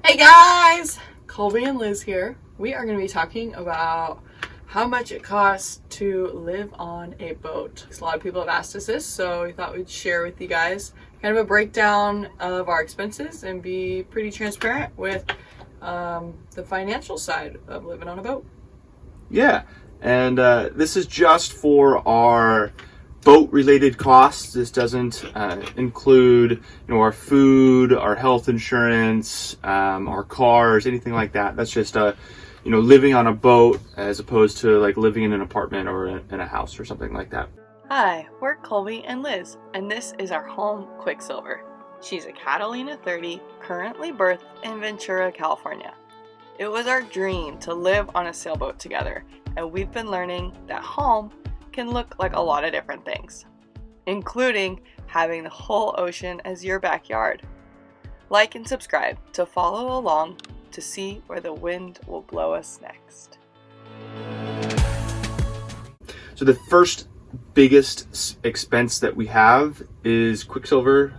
Hey guys! Colby and Liz here. We are going to be talking about how much it costs to live on a boat. A lot of people have asked us this, so we thought we'd share with you guys kind of a breakdown of our expenses and be pretty transparent with the financial side of living on a boat. Yeah, and this is just for our boat-related costs. This doesn't include, our food, our health insurance, our cars, anything like that. That's just living on a boat as opposed to like living in an apartment or in a house or something like that. Hi, we're Colby and Liz, and this is our home, Quicksilver. She's a Catalina 30, currently berthed in Ventura, California. It was our dream to live on a sailboat together, and we've been learning that home can look like a lot of different things, including having the whole ocean as your backyard. Like and subscribe to follow along to see where the wind will blow us next. So the first biggest expense that we have is Quicksilver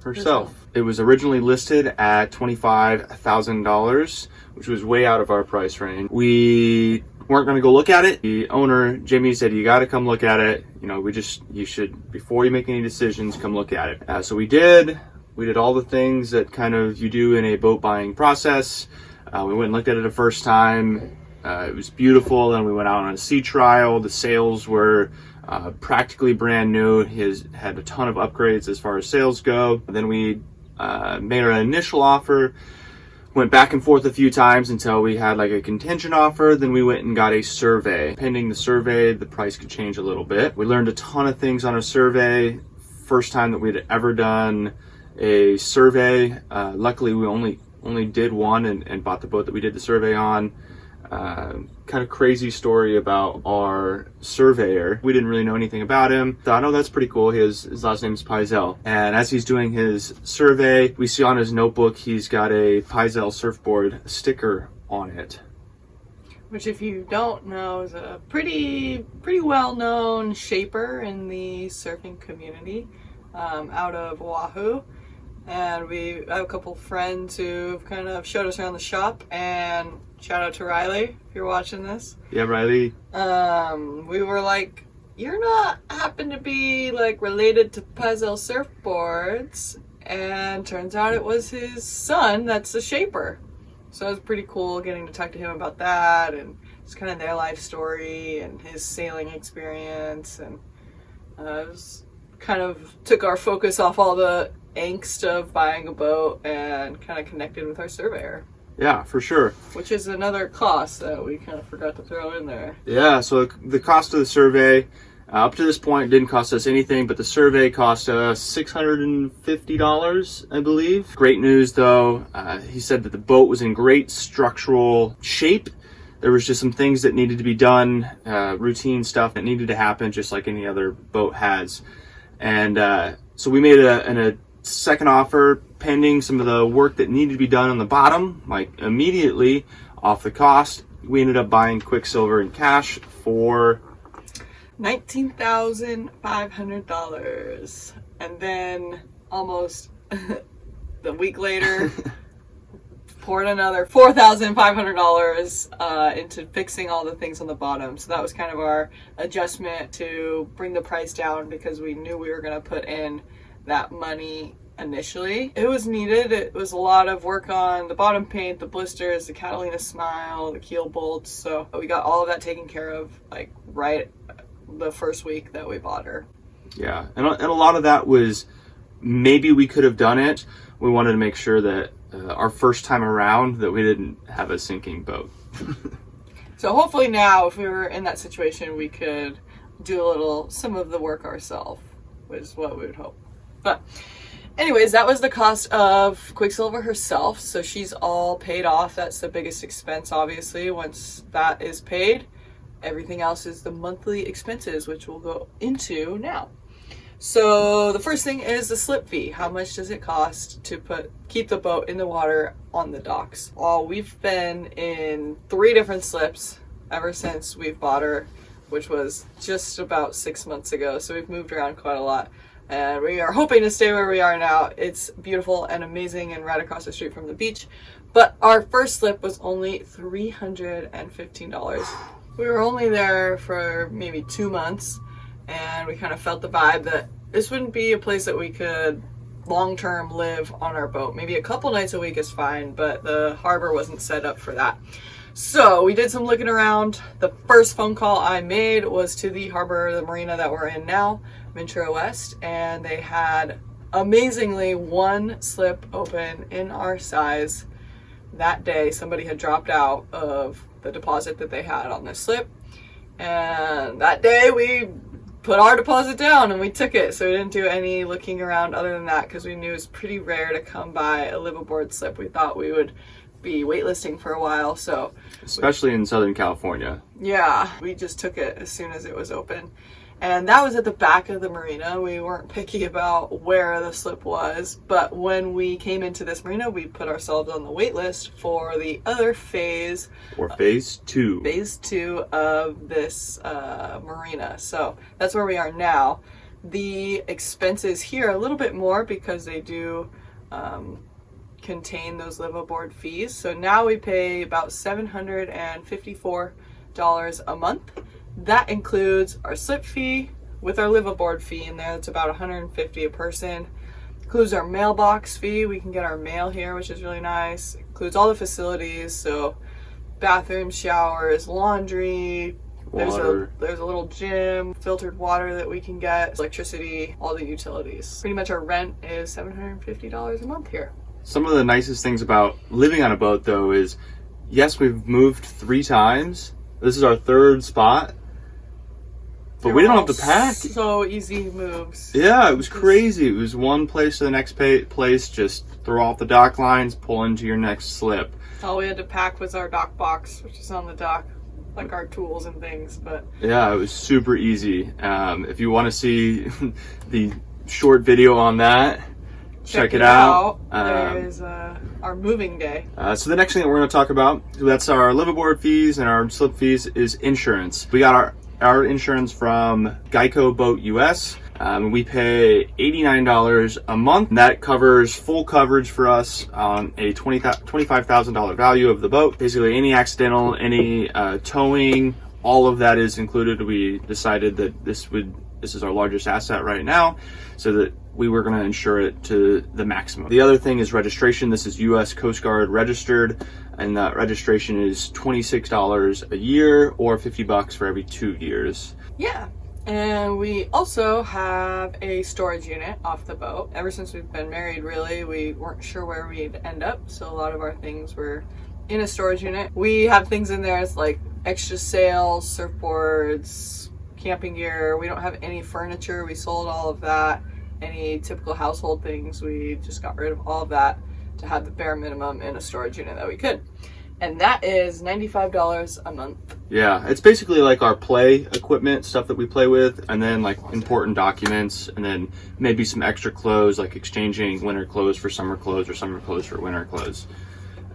herself. It was originally listed at $25,000, which was way out of our price range. We weren't going to go look at it. The owner, Jimmy, said, you got to come look at it. You should, before you make any decisions, come look at it. So we did. We did all the things that kind of you do in a boat buying process. We went and looked at it the first time. It was beautiful. Then we went out on a sea trial. The sails were practically brand new. He had a ton of upgrades as far as sails go. Then we made our initial offer, went back and forth a few times until we had like a contingent offer. Then we went and got a survey. Pending the survey, the price could change a little bit. We learned a ton of things on a survey. First time that we'd ever done a survey. Luckily, we only did one and bought the boat that we did the survey on. Kind of crazy story about our surveyor. We didn't really know anything about him. Thought, oh, that's pretty cool. His last name is Pizel. And as he's doing his survey, we see on his notebook he's got a Pizel surfboard sticker on it. Which, if you don't know, is a pretty well-known shaper in the surfing community out of Oahu. And we have a couple friends who've kind of showed us around the shop, and shout out to Riley if you're watching this. Yeah, Riley. We were like, you're not happen to be like related to Pizel surfboards, and turns out it was his son that's the shaper. So it was pretty cool getting to talk to him about that, and it's kind of their life story and his sailing experience, and it was kind of took our focus off all the angst of buying a boat and kind of connected with our surveyor. Yeah, for sure. Which is another cost that we kind of forgot to throw in there. Yeah, so the cost of the survey, up to this point, didn't cost us anything, but the survey cost us $650, I believe. Great news, though. He said that the boat was in great structural shape. There was just some things that needed to be done, routine stuff that needed to happen, just like any other boat has. And so we made a second offer pending some of the work that needed to be done on the bottom, like immediately off the cost. We ended up buying Quicksilver in cash for $19,500. And then almost a week later, poured another $4,500 into fixing all the things on the bottom. So that was kind of our adjustment to bring the price down, because we knew we were going to put in that money initially. It was needed. It was a lot of work on the bottom paint, the blisters, the Catalina smile, the keel bolts. So we got all of that taken care of like right the first week that we bought her. Yeah, and a lot of that was maybe we could have done it. We wanted to make sure that our first time around that we didn't have a sinking boat. So hopefully now, if we were in that situation, we could do some of the work ourselves, which is what we would hope. But anyways, that was the cost of Quicksilver herself. So she's all paid off. That's the biggest expense, obviously. Once that is paid, everything else is the monthly expenses, which we'll go into now. So the first thing is the slip fee. How much does it cost to keep the boat in the water on the docks? Well, we've been in 3 different slips ever since we've bought her, which was just about 6 months ago. So we've moved around quite a lot. and we are hoping to stay where we are now. It's beautiful and amazing and right across the street from the beach. But our first slip was only $315. We were only there for maybe 2 months, and we kind of felt the vibe that this wouldn't be a place that we could long-term live on our boat. Maybe a couple nights a week is fine, but the harbor wasn't set up for that. So we did some looking around. The first phone call I made was to the harbor, the marina that we're in now, Ventura West, and they had amazingly one slip open in our size that day. Somebody had dropped out of the deposit that they had on this slip, and that day we put our deposit down and we took it. So we didn't do any looking around other than that, because we knew it was pretty rare to come by a live aboard slip. We thought we would be waitlisting for a while, so especially in Southern California. Yeah, we just took it as soon as it was open. And that was at the back of the marina. We weren't picky about where the slip was, but when we came into this marina, we put ourselves on the wait list for the other phase. Or phase two. Phase two of this marina. So that's where we are now. The expenses here are a little bit more because they do contain those live aboard fees. So now we pay about $754 a month. That includes our slip fee with our live aboard fee in there. It's about $150 a person. Includes our mailbox fee. We can get our mail here, which is really nice. Includes all the facilities, so bathrooms, showers, laundry. Water. There's a little gym, filtered water that we can get, electricity, all the utilities. Pretty much our rent is $750 a month here. Some of the nicest things about living on a boat, though, is yes, we've moved 3 times. This is our 3rd spot, but we don't have to pack. So easy moves. Yeah, it was crazy. It was one place to the next place, just throw off the dock lines, pull into your next slip. All we had to pack was our dock box, which is on the dock, like our tools and things. But yeah, it was super easy. If you want to see the short video on that, check it out. There's our moving day. So the next thing that we're going to talk about, that's our live aboard fees and our slip fees, is insurance. We got our insurance from Geico Boat US. We pay $89 a month. That covers full coverage for us on a $25,000 value of the boat. Basically any accidental, any towing, all of that is included. We decided that this is our largest asset right now, so that we were going to insure it to the maximum. The other thing is registration. This is U.S. Coast Guard registered, and that registration is $26 a year or $50 for every 2 years. Yeah. And we also have a storage unit off the boat. Ever since we've been married, really, we weren't sure where we'd end up, so a lot of our things were in a storage unit. We have things in there as like extra sails, surfboards, camping gear. We don't have any furniture. We sold all of that. Any typical household things, we just got rid of all of that to have the bare minimum in a storage unit that we could. And that is $95 a month. Yeah, it's basically like our play equipment, stuff that we play with, and then like important documents, and then maybe some extra clothes, like exchanging winter clothes for summer clothes or summer clothes for winter clothes.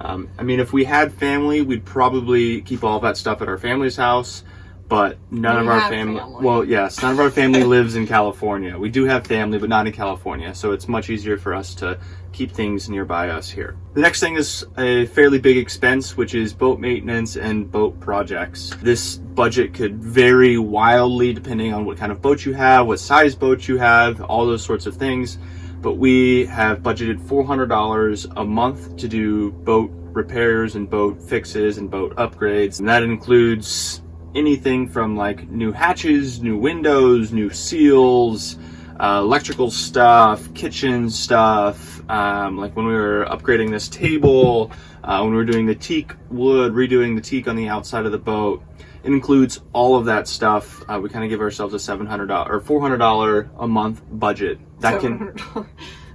I mean, if we had family, we'd probably keep all that stuff at our family's house. But none of our family. Well, yes, none of our family lives in California. We do have family, but not in California. So it's much easier for us to keep things nearby us here. The next thing is a fairly big expense, which is boat maintenance and boat projects. This budget could vary wildly depending on what kind of boat you have, what size boat you have, all those sorts of things. But we have budgeted $400 a month to do boat repairs and boat fixes and boat upgrades. And that includes anything from like new hatches, new windows, new seals, electrical stuff, kitchen stuff, like when we were upgrading this table, when we were doing the teak wood, redoing the teak on the outside of the boat. It includes all of that stuff. We kind of give ourselves a $700 or $400 a month budget. That can.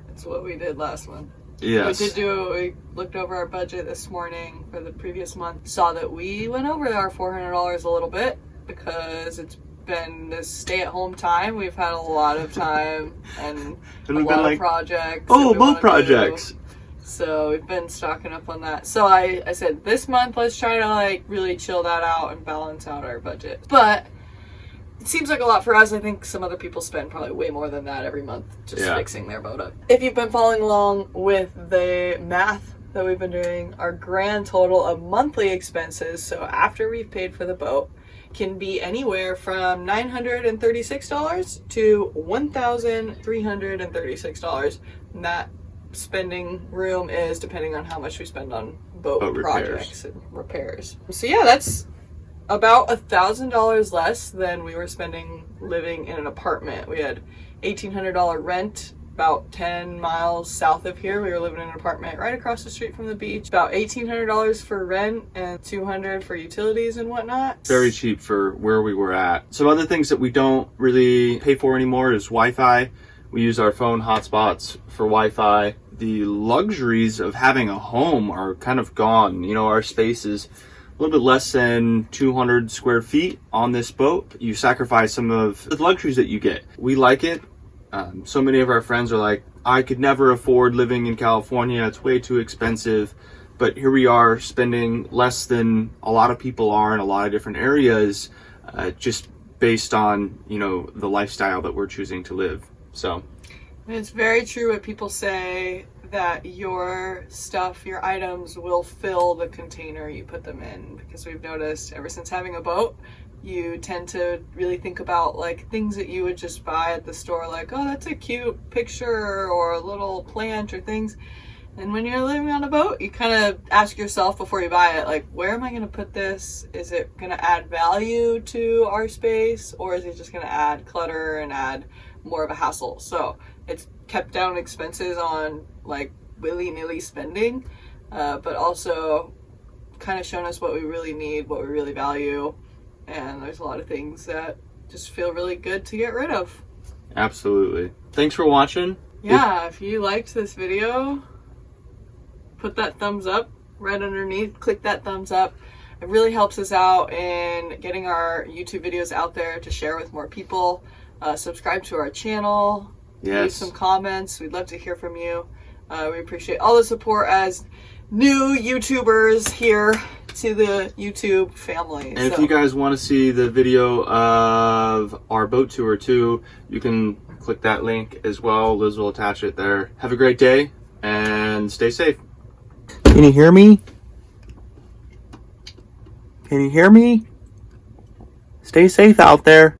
That's what we did last month. Yes. We looked over our budget this morning for the previous month, saw that we went over our $400 a little bit because it's been this stay-at-home time. We've had a lot of time and a lot of projects. Oh, boat projects. So we've been stocking up on that. So I said this month, let's try to like really chill that out and balance out our budget. But it seems like a lot for us. I think some other people spend probably way more than that every month just fixing their boat up. If you've been following along with the math that we've been doing, our grand total of monthly expenses, so after we've paid for the boat, can be anywhere from $936 to $1,336. And that spending room is depending on how much we spend on boat projects and repairs. So yeah, that's about $1,000 less than we were spending living in an apartment. We had $1,800 rent about 10 miles south of here. We were living in an apartment right across the street from the beach. About $1,800 for rent and $200 for utilities and whatnot. Very cheap for where we were at. Some other things that we don't really pay for anymore is Wi-Fi. We use our phone hotspots for Wi-Fi. The luxuries of having a home are kind of gone. You know, our space is a little bit less than 200 square feet on this boat. You sacrifice some of the luxuries that you get. We like it. So many of our friends are like, I could never afford living in California. It's way too expensive. But here we are spending less than a lot of people are in a lot of different areas, just based on, you know, the lifestyle that we're choosing to live. So and it's very true what people say, that your stuff, your items will fill the container you put them in, because we've noticed ever since having a boat, you tend to really think about like things that you would just buy at the store, like, oh, that's a cute picture or a little plant or things. And when you're living on a boat, you kind of ask yourself before you buy it, like, where am I going to put this? Is it going to add value to our space, or is it just going to add clutter and add more of a hassle? So it's kept down expenses on like willy-nilly spending, but also kind of shown us what we really need, what we really value. And there's a lot of things that just feel really good to get rid of. Absolutely. Thanks for watching. Yeah, if you liked this video, put that thumbs up right underneath. Click that thumbs up. It really helps us out in getting our YouTube videos out there to share with more people. Subscribe to our channel. Yes. Leave some comments. We'd love to hear from you. We appreciate all the support as new YouTubers here to the YouTube family. And if you guys want to see the video of our boat tour too, you can click that link as well. Liz will attach it there. Have a great day and stay safe. Can you hear me? Can you hear me? Stay safe out there.